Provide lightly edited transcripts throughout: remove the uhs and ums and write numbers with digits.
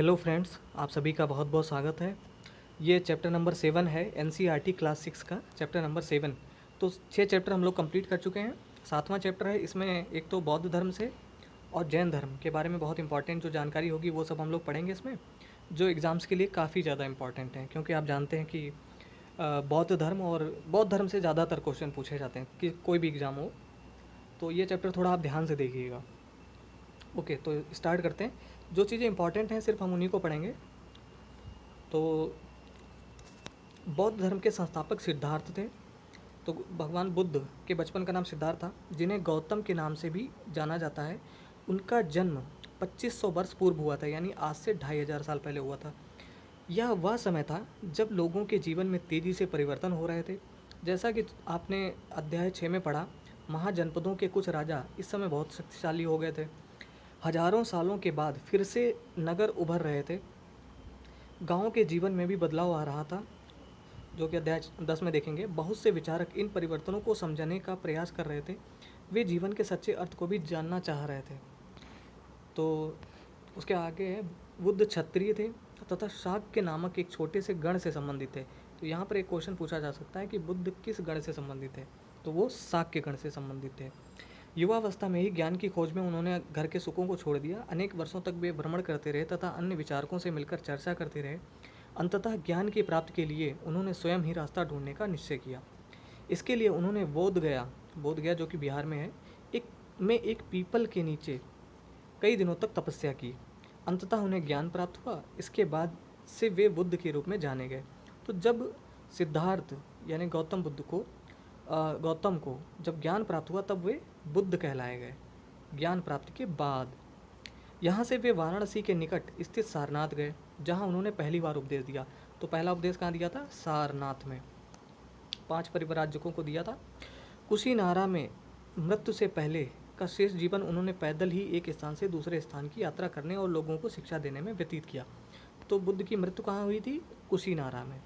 Hello friends, आप सभी का बहुत बहुत स्वागत है। ये चैप्टर नंबर 7 है एनसीईआरटी क्लास 6 का चैप्टर नंबर 7। तो 6 चैप्टर हम लोग कंप्लीट कर चुके हैं। 7वां चैप्टर है। इसमें एक तो बौद्ध धर्म से और जैन धर्म के बारे में बहुत इंपॉर्टेंट जो जानकारी होगी वो सब हम लोग पढ़ेंगे इसमें, जो एग्ज़ाम्स के लिए काफ़ी ज़्यादा इंपॉर्टेंट हैं, क्योंकि आप जानते हैं कि बौद्ध धर्म और बौद्ध धर्म से ज़्यादातर क्वेश्चन पूछे जाते हैं कि कोई भी एग्ज़ाम हो। तो ये चैप्टर थोड़ा आप ध्यान से देखिएगा। ओके, तो स्टार्ट करते हैं। जो चीज़ें इंपॉर्टेंट हैं सिर्फ हम उन्हीं को पढ़ेंगे। तो बौद्ध धर्म के संस्थापक सिद्धार्थ थे। तो भगवान बुद्ध के बचपन का नाम सिद्धार्थ था, जिन्हें गौतम के नाम से भी जाना जाता है। उनका जन्म 2500 वर्ष पूर्व हुआ था, यानी आज से 2500 साल पहले हुआ था। यह वह समय था जब लोगों के जीवन में तेज़ी से परिवर्तन हो रहे थे। जैसा कि आपने अध्याय 6 में पढ़ा, महाजनपदों के कुछ राजा इस समय बहुत शक्तिशाली हो गए थे। हजारों सालों के बाद फिर से नगर उभर रहे थे। गाँव के जीवन में भी बदलाव आ रहा था, जो कि अध्याय 10 में देखेंगे। बहुत से विचारक इन परिवर्तनों को समझने का प्रयास कर रहे थे। वे जीवन के सच्चे अर्थ को भी जानना चाह रहे थे। तो उसके आगे है, बुद्ध क्षत्रिय थे तथा शाक्य नामक एक छोटे से गण से संबंधित थे। तो यहाँ पर एक क्वेश्चन पूछा जा सकता है कि बुद्ध किस गण से संबंधित है, तो वो शाक्य गण से संबंधित थे। युवावस्था में ही ज्ञान की खोज में उन्होंने घर के सुखों को छोड़ दिया। अनेक वर्षों तक वे भ्रमण करते रहे तथा अन्य विचारकों से मिलकर चर्चा करते रहे। अंततः ज्ञान की प्राप्ति के लिए उन्होंने स्वयं ही रास्ता ढूंढने का निश्चय किया। इसके लिए उन्होंने बोध गया जो कि बिहार में है, एक पीपल के नीचे कई दिनों तक तपस्या की। अंततः उन्हें ज्ञान प्राप्त हुआ। इसके बाद से वे बुद्ध के रूप में जाने गए। तो जब सिद्धार्थ यानी गौतम को जब ज्ञान प्राप्त हुआ, तब वे बुद्ध कहलाए गए। ज्ञान प्राप्ति के बाद यहाँ से वे वाराणसी के निकट स्थित सारनाथ गए, जहाँ उन्होंने पहली बार उपदेश दिया। तो पहला उपदेश कहाँ दिया था? सारनाथ में। 5 परिव्राजकों को दिया था। कुशीनारा में मृत्यु से पहले का शेष जीवन उन्होंने पैदल ही एक स्थान से दूसरे स्थान की यात्रा करने और लोगों को शिक्षा देने में व्यतीत किया। तो बुद्ध की मृत्यु कहाँ हुई थी? कुशीनारा में।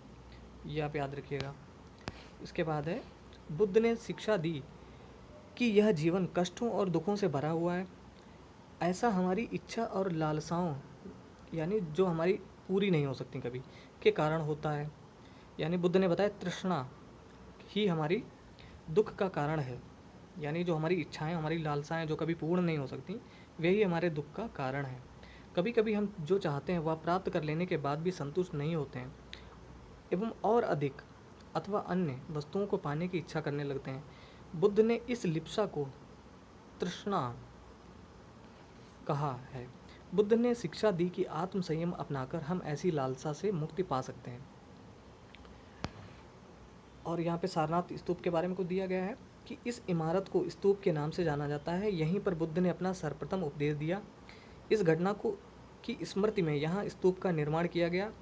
ये आप याद रखिएगा। इसके बाद है, बुद्ध ने शिक्षा दी कि यह जीवन कष्टों और दुखों से भरा हुआ है। ऐसा हमारी इच्छा और लालसाओं, यानी जो हमारी पूरी नहीं हो सकती कभी, के कारण होता है। यानी बुद्ध ने बताया तृष्णा ही हमारी दुख का कारण है। यानी जो हमारी इच्छाएं, हमारी लालसाएं जो कभी पूर्ण नहीं हो सकती, वही हमारे दुख का कारण है। कभी कभी हम जो चाहते हैं वह प्राप्त कर लेने के बाद भी संतुष्ट नहीं होते हैं एवं और अधिक अथवा अन्य वस्तुओं को पाने की इच्छा करने लगते हैं। बुद्ध ने इस लिप्सा को तृष्णा कहा है। बुद्ध ने शिक्षा दी कि आत्म संयम अपनाकर हम ऐसी लालसा से मुक्ति पा सकते हैं। और यहाँ पे सारनाथ स्तूप के बारे में कुछ दिया गया है कि इस इमारत को स्तूप के नाम से जाना जाता है। यहीं पर बुद्ध ने अपना सर्वप्रथम उपदेश दिया। इस घटना को की स्मृति में यहाँ स्तूप का निर्माण किया गया।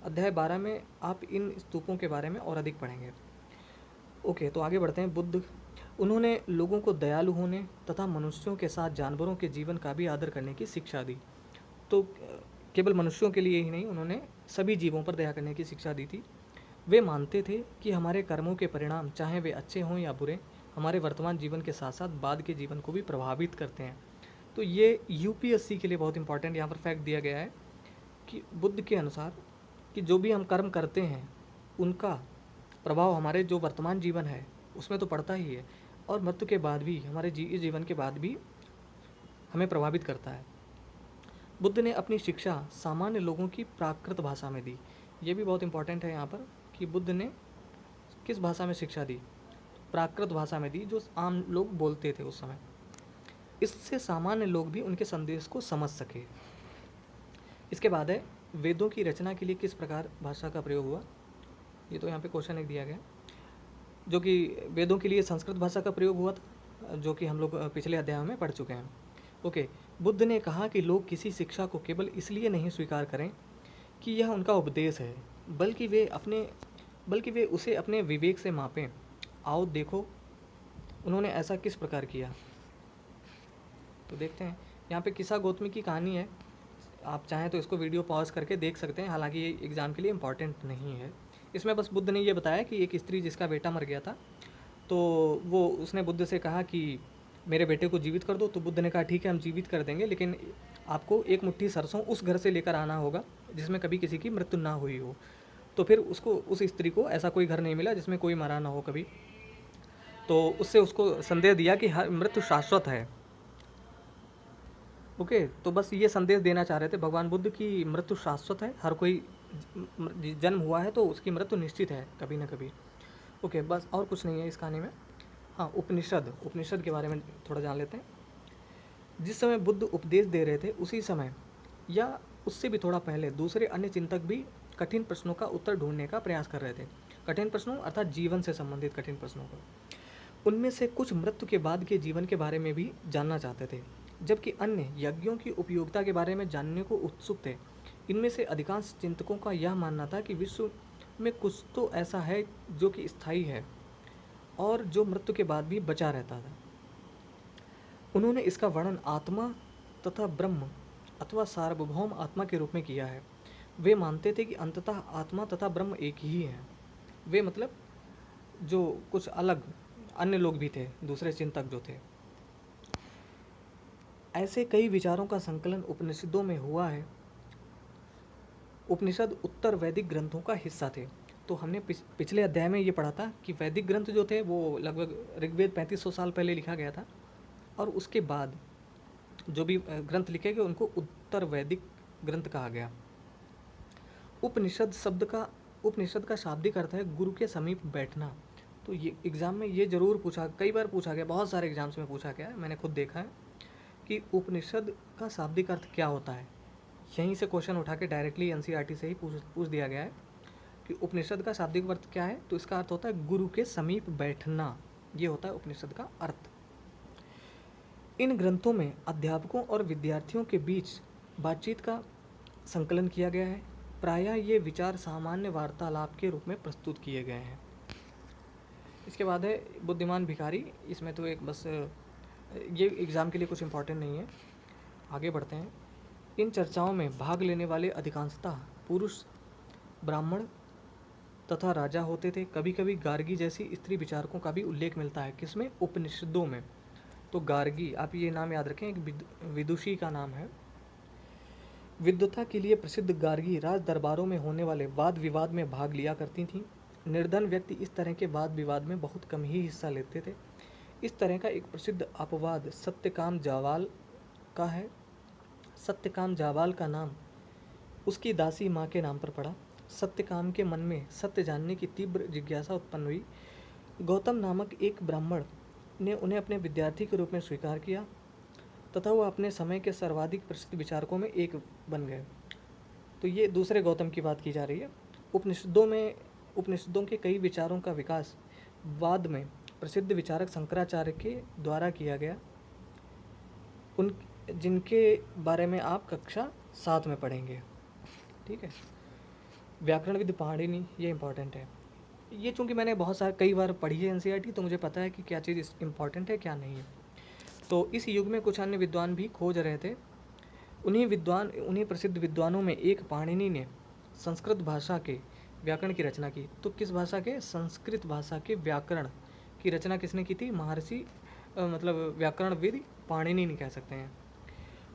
अध्याय 12 में आप इन स्तूपों के बारे में और अधिक पढ़ेंगे। ओके, तो आगे बढ़ते हैं। बुद्ध उन्होंने लोगों को दयालु होने तथा मनुष्यों के साथ जानवरों के जीवन का भी आदर करने की शिक्षा दी। तो केवल मनुष्यों के लिए ही नहीं, उन्होंने सभी जीवों पर दया करने की शिक्षा दी थी। वे मानते थे कि हमारे कर्मों के परिणाम, चाहे वे अच्छे हों या बुरे, हमारे वर्तमान जीवन के साथ साथ बाद के जीवन को भी प्रभावित करते हैं। तो ये यूपीएससी के लिए बहुत इंपॉर्टेंट यहाँ पर फैक्ट दिया गया है कि बुद्ध के अनुसार कि जो भी हम कर्म करते हैं उनका प्रभाव हमारे जो वर्तमान जीवन है उसमें तो पड़ता ही है, और मृत्यु के बाद भी, हमारे जीवन के बाद भी हमें प्रभावित करता है। बुद्ध ने अपनी शिक्षा सामान्य लोगों की प्राकृत भाषा में दी। ये भी बहुत इंपॉर्टेंट है यहाँ पर कि बुद्ध ने किस भाषा में शिक्षा दी? प्राकृत भाषा में दी, जो आम लोग बोलते थे उस समय। इससे सामान्य लोग भी उनके संदेश को समझ सके। इसके बाद है, वेदों की रचना के लिए किस प्रकार भाषा का प्रयोग हुआ? ये तो यहाँ पे क्वेश्चन एक दिया गया, जो कि वेदों के लिए संस्कृत भाषा का प्रयोग हुआ था, जो कि हम लोग पिछले अध्याय में पढ़ चुके हैं। ओके, बुद्ध ने कहा कि लोग किसी शिक्षा को केवल इसलिए नहीं स्वीकार करें कि यह उनका उपदेश है, बल्कि वे उसे अपने विवेक से मापें। आओ देखो उन्होंने ऐसा किस प्रकार किया। तो देखते हैं, यहाँ पे किस्सा गौतमी की कहानी है। आप चाहें तो इसको वीडियो पॉज करके देख सकते हैं, हालांकि ये एग्ज़ाम के लिए इम्पॉर्टेंट नहीं है। इसमें बस बुद्ध ने ये बताया कि एक स्त्री जिसका बेटा मर गया था, तो उसने बुद्ध से कहा कि मेरे बेटे को जीवित कर दो। तो बुद्ध ने कहा ठीक है, हम जीवित कर देंगे, लेकिन आपको एक मुट्ठी सरसों उस घर से लेकर आना होगा जिसमें कभी किसी की मृत्यु ना हुई हो। तो फिर उसको, उस स्त्री को ऐसा कोई घर नहीं मिला जिसमें कोई मरा ना हो कभी। तो उससे उसको संदेश दिया कि हर मृत्यु शाश्वत है। ओके, तो बस ये संदेश देना चाह रहे थे भगवान बुद्ध की मृत्यु शाश्वत है, हर कोई जन्म हुआ है तो उसकी मृत्यु निश्चित है कभी ना कभी। ओके, बस और कुछ नहीं है इस कहानी में। हाँ, उपनिषद, उपनिषद के बारे में थोड़ा जान लेते हैं। जिस समय बुद्ध उपदेश दे रहे थे उसी समय या उससे भी थोड़ा पहले दूसरे अन्य चिंतक भी कठिन प्रश्नों का उत्तर ढूंढने का प्रयास कर रहे थे। कठिन प्रश्नों अर्थात जीवन से संबंधित कठिन प्रश्नों को। उनमें से कुछ मृत्यु के बाद के जीवन के बारे में भी जानना चाहते थे, जबकि अन्य यज्ञों की उपयोगिता के बारे में जानने को उत्सुक थे। इनमें से अधिकांश चिंतकों का यह मानना था कि विश्व में कुछ तो ऐसा है जो कि स्थायी है और जो मृत्यु के बाद भी बचा रहता था। उन्होंने इसका वर्णन आत्मा तथा ब्रह्म अथवा सार्वभौम आत्मा के रूप में किया है। वे मानते थे कि अंततः आत्मा तथा ब्रह्म एक ही हैं। वे मतलब जो कुछ अलग अन्य लोग भी थे, दूसरे चिंतक जो थे। ऐसे कई विचारों का संकलन उपनिषदों में हुआ है। उपनिषद उत्तर वैदिक ग्रंथों का हिस्सा थे। तो हमने पिछले अध्याय में ये पढ़ा था कि वैदिक ग्रंथ जो थे वो लगभग ऋग्वेद 3500 साल पहले लिखा गया था, और उसके बाद जो भी ग्रंथ लिखे गए उनको उत्तर वैदिक ग्रंथ कहा गया। उपनिषद का शाब्दिक अर्थ है गुरु के समीप बैठना। तो ये एग्ज़ाम में ये ज़रूर पूछा, कई बार पूछा गया, बहुत सारे एग्जाम्स में पूछा गया है, मैंने खुद देखा है कि उपनिषद का शाब्दिक अर्थ क्या होता है। यहीं से क्वेश्चन उठा के डायरेक्टली एनसीईआरटी से ही पूछ दिया गया है कि उपनिषद का शाब्दिक अर्थ क्या है। तो इसका अर्थ होता है गुरु के समीप बैठना, ये होता है उपनिषद का अर्थ। इन ग्रंथों में अध्यापकों और विद्यार्थियों के बीच बातचीत का संकलन किया गया है। प्रायः ये विचार सामान्य वार्तालाप के रूप में प्रस्तुत किए गए हैं। इसके बाद है बुद्धिमान भिखारी। इसमें तो एक बस ये एग्ज़ाम के लिए कुछ इम्पोर्टेंट नहीं है, आगे बढ़ते हैं। इन चर्चाओं में भाग लेने वाले अधिकांशतः पुरुष, ब्राह्मण तथा राजा होते थे। कभी कभी गार्गी जैसी स्त्री विचारकों का भी उल्लेख मिलता है। किसमें? उपनिषदों में। तो गार्गी, आप ये नाम याद रखें, एक विदुषी का नाम है। विद्वता के लिए प्रसिद्ध गार्गी राज दरबारों में होने वाले वाद विवाद में भाग लिया करती थीं। निर्धन व्यक्ति इस तरह के वाद विवाद में बहुत कम ही हिस्सा लेते थे। इस तरह का एक प्रसिद्ध अपवाद सत्यकाम जावाल का है। सत्यकाम जावाल का नाम उसकी दासी माँ के नाम पर पड़ा। सत्यकाम के मन में सत्य जानने की तीव्र जिज्ञासा उत्पन्न हुई। गौतम नामक एक ब्राह्मण ने उन्हें अपने विद्यार्थी के रूप में स्वीकार किया तथा वह अपने समय के सर्वाधिक प्रसिद्ध विचारकों में एक बन गए। तो ये दूसरे गौतम की बात की जा रही है। उपनिषदों के कई विचारों का विकास बाद में प्रसिद्ध विचारक शंकराचार्य के द्वारा किया गया, उन जिनके बारे में आप कक्षा 7 में पढ़ेंगे। ठीक है। व्याकरणविद पाणिनि, ये इंपॉर्टेंट है। ये चूँकि मैंने बहुत सारे कई बार पढ़ी है एनसीईआरटी, तो मुझे पता है कि क्या चीज़ इम्पॉर्टेंट है क्या नहीं है। तो इस युग में कुछ अन्य विद्वान भी खोज रहे थे। उन्हीं प्रसिद्ध विद्वानों में एक पाणिनि ने संस्कृत भाषा के व्याकरण की रचना की। तो किस भाषा के? संस्कृत भाषा के व्याकरण की रचना किसने की थी? महर्षि मतलब व्याकरणविद पाणिनि नहीं कह सकते हैं।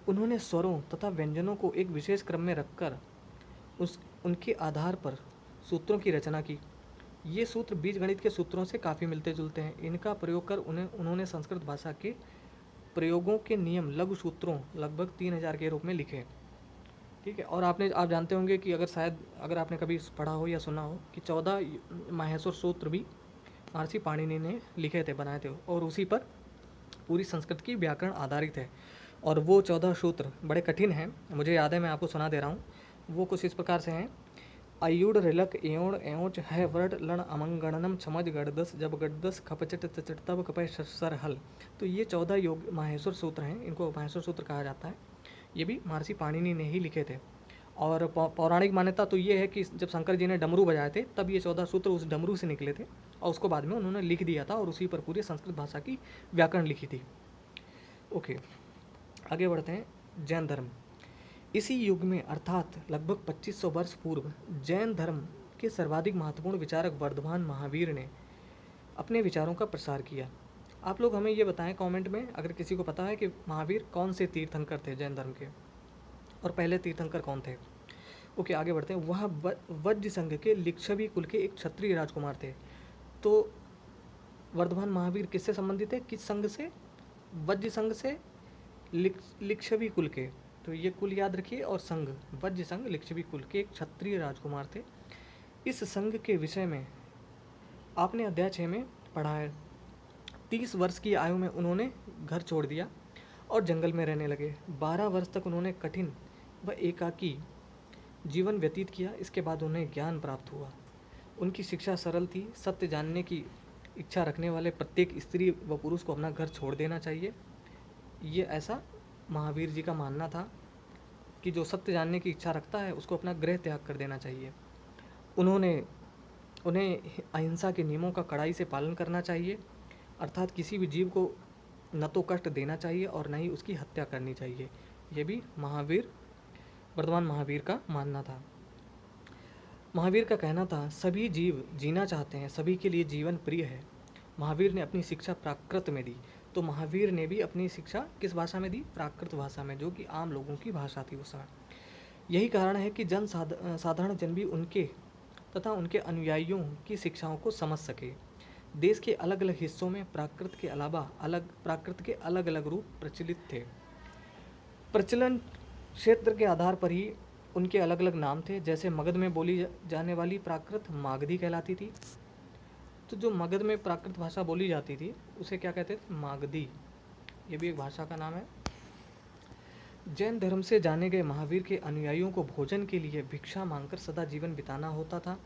उन्होंने स्वरों तथा व्यंजनों को एक विशेष क्रम में रखकर उनके आधार पर सूत्रों की रचना की। ये सूत्र बीजगणित के सूत्रों से काफ़ी मिलते जुलते हैं। इनका प्रयोग कर उन्होंने संस्कृत भाषा के प्रयोगों के नियम लघु सूत्रों लगभग 3000 के रूप में लिखे। ठीक है। और आप जानते होंगे कि अगर आपने कभी पढ़ा हो या सुना हो कि 14 माहेश्वर सूत्र भी महर्षि पाणिनि ने लिखे थे, बनाए थे, और उसी पर पूरी संस्कृत की व्याकरण आधारित है। और वो 14 सूत्र बड़े कठिन हैं, मुझे याद है, मैं आपको सुना दे रहा हूँ। वो कुछ इस प्रकार से हैं। अयुड़ रिलक एवण एवच है वर्ड लण अमंगणनम छमज गड़दस जब गड़दस खपचट चचट तब कपय सर हल। तो ये 14 योग माहेश्वर सूत्र हैं, इनको माहेश्वर सूत्र कहा जाता है। ये भी महर्षि पाणिनि ने ही लिखे थे। और पौराणिक मान्यता तो ये है कि जब शंकर जी ने डमरू बजाए थे तब ये 14 सूत्र उस डमरू से निकले थे और उसको बाद में उन्होंने लिख दिया था और उसी पर पूरी संस्कृत भाषा की व्याकरण लिखी थी। ओके, आगे बढ़ते हैं। जैन धर्म। इसी युग में अर्थात लगभग 2500 वर्ष पूर्व जैन धर्म के सर्वाधिक महत्वपूर्ण विचारक वर्धमान महावीर ने अपने विचारों का प्रसार किया। आप लोग हमें ये बताएं कमेंट में, अगर किसी को पता है कि महावीर कौन से तीर्थंकर थे जैन धर्म के। और पहले तीर्थंकर कौन थे? ओके, आगे बढ़ते हैं। वह वज्र संघ के लिच्छवी कुल के एक क्षत्रिय राजकुमार थे। तो वर्धमान महावीर किससे संबंधित है, किस संघ से? वज्र संघ से, लिच्छवी कुल के। तो ये कुल याद रखिए, और संघ वज्र संघ लिच्छवी कुल के एक क्षत्रिय राजकुमार थे। इस संघ के विषय में आपने अध्याय 6 में पढ़ा है। 30 वर्ष की आयु में उन्होंने घर छोड़ दिया और जंगल में रहने लगे। 12 वर्ष तक उन्होंने कठिन व एकाकी जीवन व्यतीत किया। इसके बाद उन्हें ज्ञान प्राप्त हुआ। उनकी शिक्षा सरल थी। सत्य जानने की इच्छा रखने वाले प्रत्येक स्त्री व पुरुष को अपना घर छोड़ देना चाहिए। ये ऐसा महावीर जी का मानना था कि जो सत्य जानने की इच्छा रखता है उसको अपना गृह त्याग कर देना चाहिए। उन्हें अहिंसा के नियमों का कड़ाई से पालन करना चाहिए, अर्थात किसी भी जीव को न तो कष्ट देना चाहिए और न ही उसकी हत्या करनी चाहिए। ये भी वर्धमान महावीर का मानना था। महावीर का कहना था, सभी जीव जीना चाहते हैं, सभी के लिए जीवन प्रिय है। महावीर ने अपनी शिक्षा प्राकृत में दी। तो महावीर ने भी अपनी शिक्षा किस भाषा में दी? प्राकृत भाषा में, जो कि आम लोगों की भाषा थी उस समय। यही कारण है कि साधारण जन भी उनके तथा उनके अनुयायियों की शिक्षाओं को समझ सके। देश के अलग अलग हिस्सों में प्राकृत के अलग अलग रूप प्रचलित थे। प्रचलन क्षेत्र के आधार पर ही उनके अलग अलग नाम थे। जैसे मगध में बोली जाने वाली प्राकृत मागधी कहलाती थी। तो जो मगध में प्राकृत भाषा बोली जाती थी उसे क्या कहते थे? मागधी। ये भी एक भाषा का नाम है। जैन धर्म से जाने गए महावीर के अनुयायियों को भोजन के लिए भिक्षा मांगकर सदा जीवन बिताना होता था।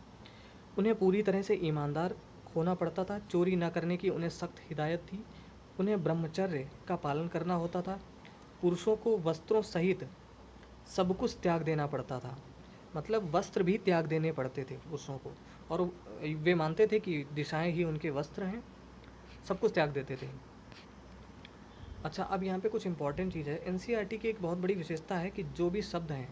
उन्हें पूरी तरह से ईमानदार होना पड़ता था। चोरी न करने की उन्हें सख्त हिदायत थी। उन्हें ब्रह्मचर्य का पालन करना होता था। पुरुषों को वस्त्रों सहित सब कुछ त्याग देना पड़ता था। मतलब वस्त्र भी त्याग देने पड़ते थे पुरुषों को, और वे मानते थे कि दिशाएं ही उनके वस्त्र हैं। सब कुछ त्याग देते थे। अच्छा, अब यहाँ पे कुछ इंपॉर्टेंट चीज़ है। एनसीईआरटी की एक बहुत बड़ी विशेषता है कि जो भी शब्द हैं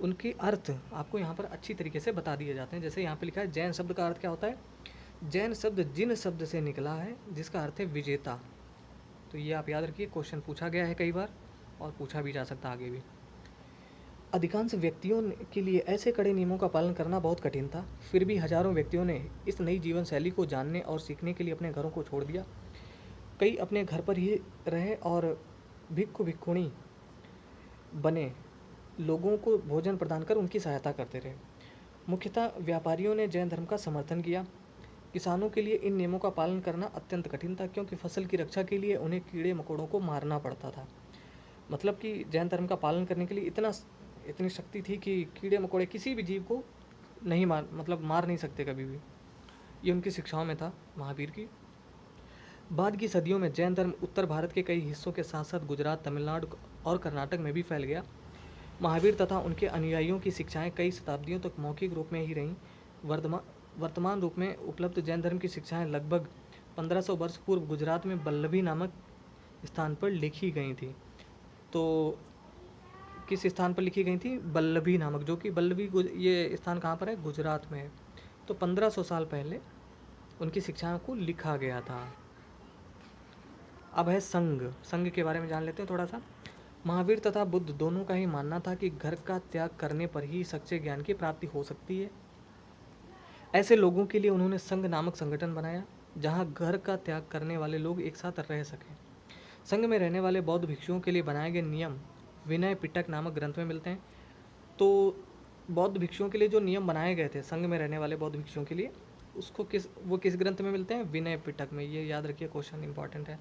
उनके अर्थ आपको यहाँ पर अच्छी तरीके से बता दिए जाते हैं। जैसे यहाँ पे लिखा है, जैन शब्द का अर्थ क्या होता है? जैन शब्द जिन शब्द से निकला है जिसका अर्थ है विजेता। तो ये आप याद रखिए, क्वेश्चन पूछा गया है कई बार और पूछा भी जा सकता है आगे भी। अधिकांश व्यक्तियों के लिए ऐसे कड़े नियमों का पालन करना बहुत कठिन था। फिर भी हजारों व्यक्तियों ने इस नई जीवन शैली को जानने और सीखने के लिए अपने घरों को छोड़ दिया। कई अपने घर पर ही रहे और भिक्षुणी बने लोगों को भोजन प्रदान कर उनकी सहायता करते रहे। मुख्यतः व्यापारियों ने जैन धर्म का समर्थन किया। किसानों के लिए इन नियमों का पालन करना अत्यंत कठिन था, क्योंकि फसल की रक्षा के लिए उन्हें कीड़े मकोड़ों को मारना पड़ता था। मतलब कि जैन धर्म का पालन करने के लिए इतनी शक्ति थी कि कीड़े मकोड़े किसी भी जीव को नहीं मार नहीं सकते कभी भी। ये उनकी शिक्षाओं में था महावीर की। बाद की सदियों में जैन धर्म उत्तर भारत के कई हिस्सों के साथ साथ गुजरात, तमिलनाडु और कर्नाटक में भी फैल गया। महावीर तथा उनके अनुयायियों की शिक्षाएं कई शताब्दियों तक मौखिक रूप में ही रहीं। वर्तमान रूप में उपलब्ध जैन धर्म की शिक्षाएं लगभग 1500 वर्ष पूर्व गुजरात में बल्लभी नामक स्थान पर लिखी गई थी। तो किस स्थान पर लिखी गई थी? बल्लभी नामक, जो कि ये स्थान कहाँ पर है? गुजरात में है। तो 1500 साल पहले उनकी शिक्षाओं को लिखा गया था। अब है संघ के बारे में जान लेते हैं थोड़ा सा। महावीर तथा बुद्ध दोनों का ही मानना था कि घर का त्याग करने पर ही सच्चे ज्ञान की प्राप्ति हो सकती है। ऐसे लोगों के लिए उन्होंने संघ नामक संगठन बनाया, जहां घर का त्याग करने वाले लोग एक साथ रह सकें। संघ में रहने वाले बौद्ध भिक्षुओं के लिए बनाए गए नियम विनय पिटक नामक ग्रंथ में मिलते हैं। तो बौद्ध भिक्षुओं के लिए जो नियम बनाए गए थे संघ में रहने वाले बौद्ध भिक्षुओं के लिए, वो किस ग्रंथ में मिलते हैं? विनय पिटक में। ये याद रखिए, क्वेश्चन इंपॉर्टेंट है।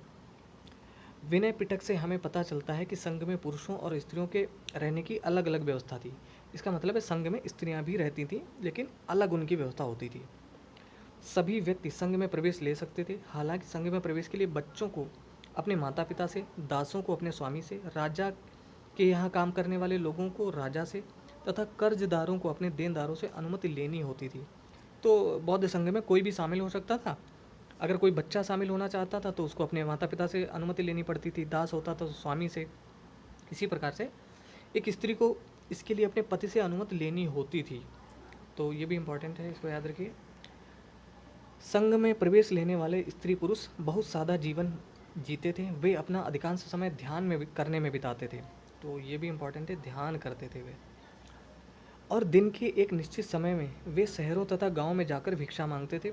विनय पिटक से हमें पता चलता है कि संघ में पुरुषों और स्त्रियों के रहने की अलग अलग व्यवस्था थी। इसका मतलब है संघ में स्त्रियां भी रहती थीं, लेकिन अलग उनकी व्यवस्था होती थी। सभी व्यक्ति संघ में प्रवेश ले सकते थे। हालांकि संघ में प्रवेश के लिए बच्चों को अपने माता पिता से, दासों को अपने स्वामी से, राजा के यहाँ काम करने वाले लोगों को राजा से तथा कर्जदारों को अपने देनदारों से अनुमति लेनी होती थी। तो बौद्ध संघ में कोई भी शामिल हो सकता था। अगर कोई बच्चा शामिल होना चाहता था तो उसको अपने माता पिता से अनुमति लेनी पड़ती थी, दास होता था तो स्वामी से। इसी प्रकार से एक स्त्री को इसके लिए अपने पति से अनुमति लेनी होती थी। तो ये भी इम्पोर्टेंट है, इसको याद रखिए। संघ में प्रवेश लेने वाले स्त्री पुरुष बहुत सादा जीवन जीते थे। वे अपना अधिकांश समय ध्यान में करने में बिताते थे। तो ये भी इम्पोर्टेंट है, ध्यान करते थे वे। और दिन के एक निश्चित समय में वे शहरों तथा गांव में जाकर भिक्षा मांगते थे।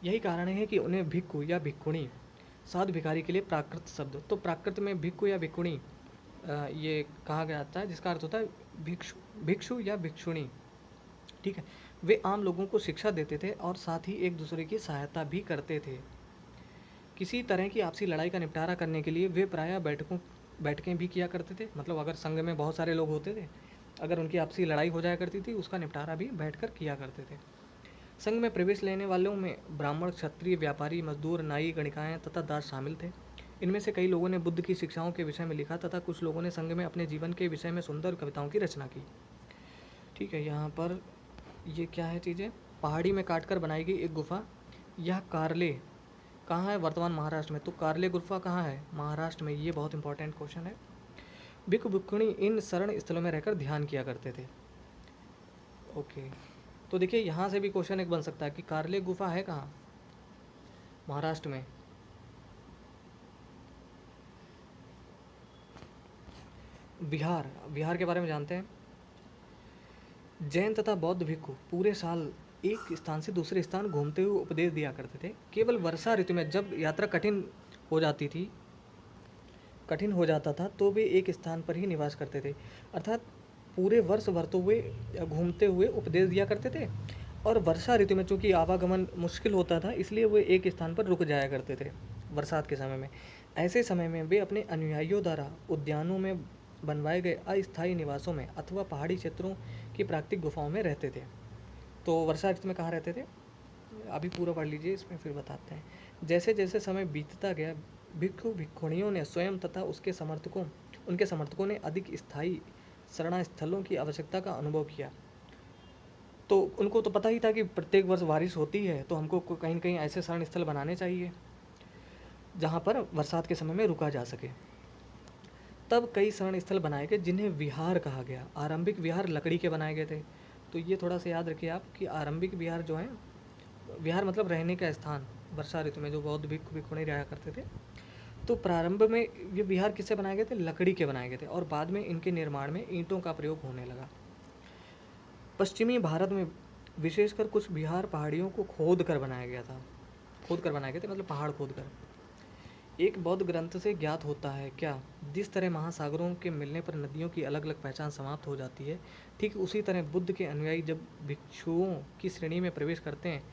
यही कारण है कि उन्हें भिक्खु या भिक्खुणी, साधु भिखारी के लिए प्राकृत शब्द, तो प्राकृत में भिक्खु या भिक्खुणी ये कहा गया जाता है, जिसका अर्थ होता है भिक्षु, भिक्षु या भिक्षुणी। ठीक है। वे आम लोगों को शिक्षा देते थे और साथ ही एक दूसरे की सहायता भी करते थे। किसी तरह की आपसी लड़ाई का निपटारा करने के लिए वे प्रायः बैठकें भी किया करते थे। मतलब अगर संघ में बहुत सारे लोग होते थे, अगर उनकी आपसी लड़ाई हो जाया करती थी, उसका निपटारा भी बैठकर किया करते थे। संघ में प्रवेश लेने वालों में ब्राह्मण, क्षत्रिय, व्यापारी, मजदूर, नाई, गणिकाएँ तथा दास शामिल थे। इनमें से कई लोगों ने बुद्ध की शिक्षाओं के विषय में लिखा तथा कुछ लोगों ने संघ में अपने जीवन के विषय में सुंदर कविताओं की रचना की। ठीक है, यहाँ पर ये क्या है चीज़ें, पहाड़ी में काटकर बनाई गई एक गुफा। यह कारले कहाँ है? वर्तमान महाराष्ट्र में। तो कारले गुफा कहाँ है? महाराष्ट्र में। ये बहुत इंपॉर्टेंट क्वेश्चन है। भिक्खु भिक्खुणी इन शरण स्थलों में रहकर ध्यान किया करते थे। ओके, तो देखिए यहाँ से भी क्वेश्चन एक बन सकता है कि कारले गुफा है कहाँ? महाराष्ट्र में। बिहार के बारे में जानते हैं। जैन तथा बौद्ध भिक्खु पूरे साल एक स्थान से दूसरे स्थान घूमते हुए उपदेश दिया करते थे। केवल वर्षा ऋतु में जब यात्रा कठिन हो जाता था तो वे एक स्थान पर ही निवास करते थे। अर्थात पूरे वर्ष भर तो वे घूमते हुए उपदेश दिया करते थे, और वर्षा ऋतु में चूँकि आवागमन मुश्किल होता था, इसलिए वे एक स्थान पर रुक जाया करते थे बरसात के समय में। ऐसे समय में वे अपने अनुयायियों द्वारा उद्यानों में बनवाए गए अस्थायी निवासों में अथवा पहाड़ी क्षेत्रों की प्राकृतिक गुफाओं में रहते थे। तो वर्षा ऋतु में कहाँ रहते थे? अभी पूरा पढ़ लीजिए, इसमें फिर बताते हैं। जैसे जैसे समय बीतता गया, भिक्खु भिक्खुणियों ने स्वयं तथा उनके समर्थकों ने अधिक स्थायी शरणा स्थलों की आवश्यकता का अनुभव किया। तो उनको तो पता ही था कि प्रत्येक वर्ष बारिश होती है, तो हमको कहीं न कहीं ऐसे शरण स्थल बनाने चाहिए जहाँ पर बरसात के समय में रुका जा सके। तब कई शरण स्थल बनाए गए जिन्हें विहार कहा गया। आरंभिक विहार लकड़ी के बनाए गए थे। तो ये थोड़ा सा याद रखिए आप कि आरंभिक विहार जो है, विहार मतलब रहने का स्थान, वर्षा ऋतु में जो बौद्ध भिक्खु भिक्खुणी रहा करते थे। तो प्रारंभ में ये विहार किससे बनाए गए थे? लकड़ी के बनाए गए थे, और बाद में इनके निर्माण में ईंटों का प्रयोग होने लगा। पश्चिमी भारत में विशेषकर कुछ विहार पहाड़ियों को खोद कर बनाया गया था। खोद कर बनाए गए थे मतलब पहाड़ खोद कर। एक बौद्ध ग्रंथ से ज्ञात होता है क्या? जिस तरह महासागरों के मिलने पर नदियों की अलग अलग पहचान समाप्त हो जाती है, ठीक उसी तरह बुद्ध के अनुयायी जब भिक्षुओं की श्रेणी में प्रवेश करते हैं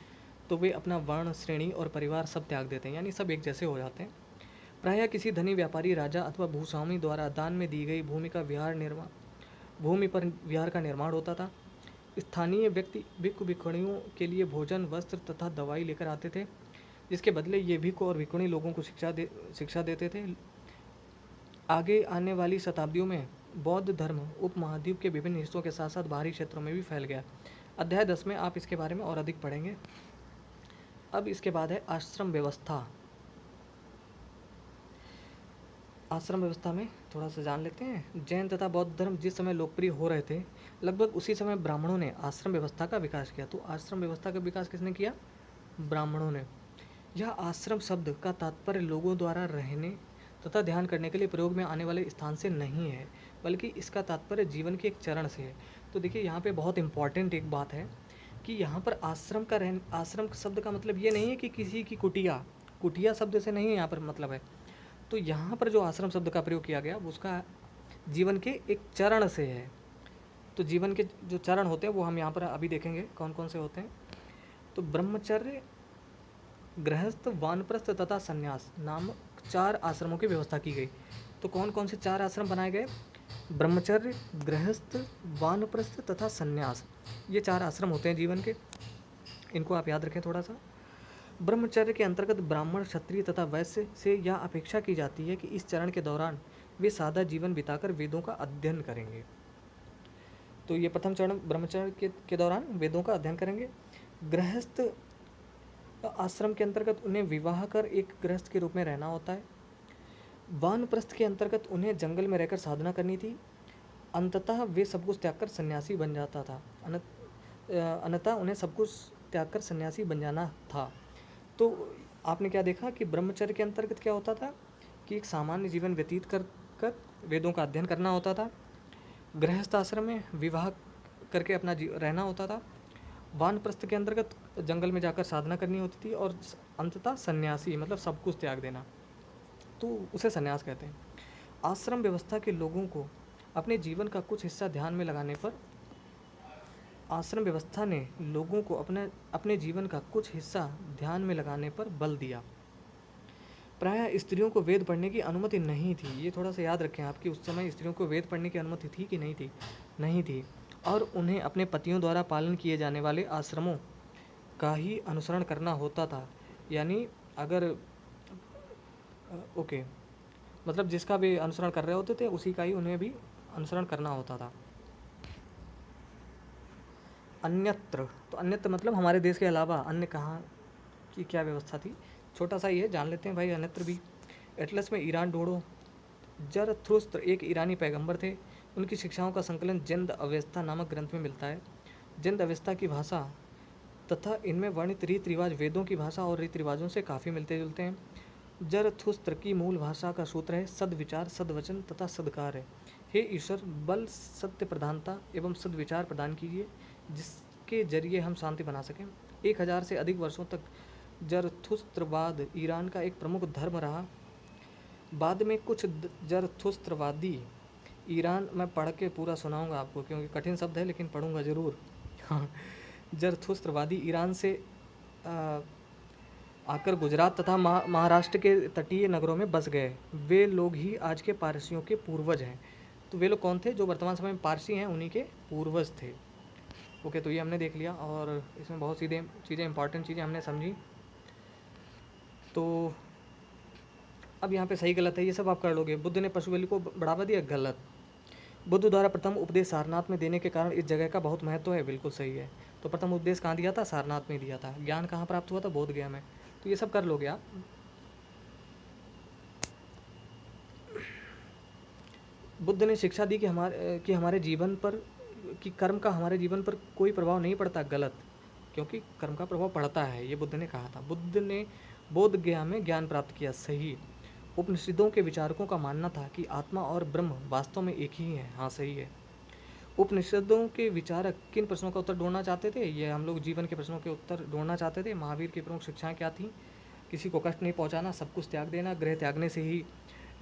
तो वे अपना वर्ण, श्रेणी और परिवार सब त्याग देते हैं, यानी सब एक जैसे हो जाते हैं। प्रायः किसी धनी व्यापारी, राजा अथवा भूस्वामी द्वारा दान में दी गई भूमि पर विहार का निर्माण होता था। स्थानीय व्यक्ति भिक्खु भिक्खुणियों के लिए भोजन, वस्त्र तथा दवाई लेकर आते थे, जिसके बदले ये भिक्खु और भिक्खुणी लोगों को शिक्षा देते थे। आगे आने वाली शताब्दियों में बौद्ध धर्म उपमहाद्वीप के विभिन्न हिस्सों के साथ साथ बाहरी क्षेत्रों में भी फैल गया। अध्याय 10 में आप इसके बारे में और अधिक पढ़ेंगे। अब इसके बाद है आश्रम व्यवस्था। आश्रम व्यवस्था में थोड़ा सा जान लेते हैं। जैन तथा बौद्ध धर्म जिस समय लोकप्रिय हो रहे थे, लगभग उसी समय ब्राह्मणों ने आश्रम व्यवस्था का विकास किया। तो आश्रम व्यवस्था का विकास किसने किया? ब्राह्मणों ने। यह आश्रम शब्द का तात्पर्य लोगों द्वारा रहने तथा ध्यान करने के लिए प्रयोग में आने वाले स्थान से नहीं है, बल्कि इसका तात्पर्य जीवन के एक चरण से है। तो देखिए यहाँ पे बहुत इंपॉर्टेंट एक बात है कि यहाँ पर आश्रम शब्द का मतलब ये नहीं है कि किसी की कुटिया शब्द से नहीं यहाँ पर मतलब है। तो यहाँ पर जो आश्रम शब्द का प्रयोग किया गया वो उसका जीवन के एक चरण से है। तो जीवन के जो चरण होते हैं वो हम यहाँ पर अभी देखेंगे कौन कौन से होते हैं। तो ब्रह्मचर्य, गृहस्थ, वानप्रस्थ तथा संन्यास नामक 4 आश्रमों की व्यवस्था की गई। तो कौन कौन से 4 आश्रम बनाए गए? ब्रह्मचर्य, गृहस्थ, वानप्रस्थ तथा संन्यास। ये 4 आश्रम होते हैं जीवन के, इनको आप याद रखें थोड़ा सा। ब्रह्मचर्य के अंतर्गत ब्राह्मण, क्षत्रिय तथा वैश्य से यह अपेक्षा की जाती है कि इस चरण के दौरान वे सादा जीवन बिताकर वेदों का अध्ययन करेंगे। तो ये प्रथम चरण ब्रह्मचर्य के दौरान वेदों का अध्ययन करेंगे। गृहस्थ आश्रम के अंतर्गत उन्हें विवाह कर एक गृहस्थ के रूप में रहना होता है। वानप्रस्थ के अंतर्गत उन्हें जंगल में रहकर साधना करनी थी। अंततः वे सब कुछ त्याग कर सन्यासी बन जाता था। अनतः उन्हें सब कुछ त्याग कर सन्यासी बन जाना था। तो आपने क्या देखा कि ब्रह्मचर्य के अंतर्गत क्या होता था कि एक सामान्य जीवन व्यतीत कर वेदों का अध्ययन करना होता था। गृहस्थ आश्रम में विवाह करके अपना रहना होता था। वानप्रस्थ के अंतर्गत जंगल में जाकर साधना करनी होती थी। और अंततः सन्यासी मतलब सब कुछ त्याग देना, तो उसे सन्यास कहते हैं। आश्रम व्यवस्था के लोगों को अपने जीवन का कुछ हिस्सा ध्यान में लगाने पर आश्रम व्यवस्था ने लोगों को अपने जीवन का कुछ हिस्सा ध्यान में लगाने पर बल दिया। प्रायः स्त्रियों को वेद पढ़ने की अनुमति नहीं थी। ये थोड़ा सा याद रखें आपकी, उस समय स्त्रियों को वेद पढ़ने की अनुमति थी कि नहीं थी? नहीं थी। और उन्हें अपने पतियों द्वारा पालन किए जाने वाले आश्रमों का ही अनुसरण करना होता था। यानी अगर ओके, मतलब जिसका भी अनुसरण कर रहे होते थे उसी का ही उन्हें भी अनुसरण करना होता था। अन्यत्र, तो अन्यत्र मतलब हमारे देश के अलावा अन्य कहाँ की क्या व्यवस्था थी, छोटा सा ये जान लेते हैं भाई। अन्यत्र भी एटलस में ईरान ढूंढो। जरथुस्त्र एक ईरानी पैगंबर थे। उनकी शिक्षाओं का संकलन जिंद अवेस्ता नामक ग्रंथ में मिलता है। जिंद अवेस्ता की भाषा तथा इनमें वर्णित रीति रिवाज वेदों की भाषा और रीति रिवाजों से काफ़ी मिलते जुलते हैं। जरथुस्त्र की मूल भाषा का सूत्र है सद्विचार, सद्वचन तथा सद्कार्य। हे ईश्वर, बल, सत्य प्रधानता एवं सद्विचार प्रदान कीजिए जिसके जरिए हम शांति बना सकें। 1000 से अधिक वर्षों तक जरथुस्त्रवाद ईरान का एक प्रमुख धर्म रहा। बाद में कुछ जरथुस्त्रवादी ईरान, मैं पढ़ के पूरा सुनाऊंगा आपको क्योंकि कठिन शब्द है लेकिन पढ़ूंगा ज़रूर। हाँ, जरथुस्त्रवादी ईरान से आकर गुजरात तथा महाराष्ट्र के तटीय नगरों में बस गए। वे लोग ही आज के पारसियों के पूर्वज हैं। तो वे लोग कौन थे? जो वर्तमान समय में पारसी हैं उन्हीं के पूर्वज थे। ओके, तो ये हमने देख लिया और इसमें बहुत सीधे चीज़ें, इंपॉर्टेंट चीज़ें हमने समझी। तो अब यहाँ पे सही गलत है ये सब आप कर लोगे। बुद्ध ने पशु बलि को बढ़ावा दिया, गलत। बुद्ध द्वारा प्रथम उपदेश सारनाथ में देने के कारण इस जगह का बहुत महत्व है, बिल्कुल सही है। तो प्रथम उपदेश कहाँ दिया था? सारनाथ में दिया था। ज्ञान कहाँ प्राप्त हुआ था? बोध गया में। तो ये सब कर लोगे आप। बुद्ध ने शिक्षा दी कि हमारे जीवन पर, कि कर्म का हमारे जीवन पर कोई प्रभाव नहीं पड़ता, गलत। क्योंकि कर्म का प्रभाव पड़ता है, ये बुद्ध ने कहा था। बुद्ध ने बोध गया में ज्ञान प्राप्त किया, सही। उपनिषदों के विचारकों का मानना था कि आत्मा और ब्रह्म वास्तव में एक ही है, हाँ सही है। उपनिषदों के विचारक किन प्रश्नों का उत्तर ढूंढना चाहते थे? ये हम लोग जीवन के प्रश्नों के उत्तर ढूंढना चाहते थे। महावीर की प्रमुख शिक्षाएं क्या थीं? किसी को कष्ट नहीं पहुंचाना, सब कुछ त्याग देना, गृह त्यागने से ही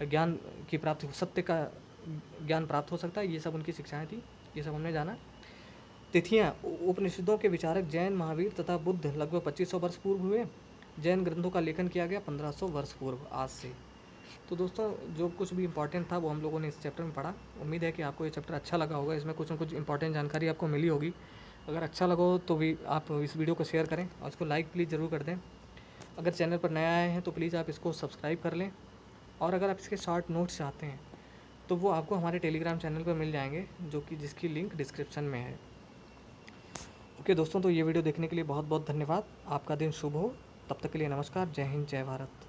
ज्ञान की प्राप्ति, सत्य का ज्ञान प्राप्त हो सकता है, ये सब उनकी शिक्षाएं थी। ये सब हमने जाना। तिथियाँ, उपनिषदों के विचारक जैन, महावीर तथा बुद्ध लगभग 2500 वर्ष पूर्व हुए। जैन ग्रंथों का लेखन किया गया 1500 वर्ष पूर्व, आज से। तो दोस्तों, जो कुछ भी इंपॉर्टेंट था वो हम लोगों ने इस चैप्टर में पढ़ा। उम्मीद है कि आपको ये चैप्टर अच्छा लगा होगा, इसमें कुछ न कुछ इंपॉर्टेंट जानकारी आपको मिली होगी। अगर अच्छा लगा हो तो भी आप इस वीडियो को शेयर करें और इसको लाइक प्लीज़ ज़रूर कर दें। अगर चैनल पर नया आए हैं तो प्लीज़ आप इसको सब्सक्राइब कर लें। और अगर आप इसके शॉर्ट नोट्स चाहते हैं तो वो आपको हमारे टेलीग्राम चैनल पर मिल जाएंगे, जिसकी लिंक डिस्क्रिप्शन में है। ओके दोस्तों, तो ये वीडियो देखने के लिए बहुत बहुत धन्यवाद। आपका दिन शुभ हो। तब तक के लिए नमस्कार। जय हिंद, जय भारत।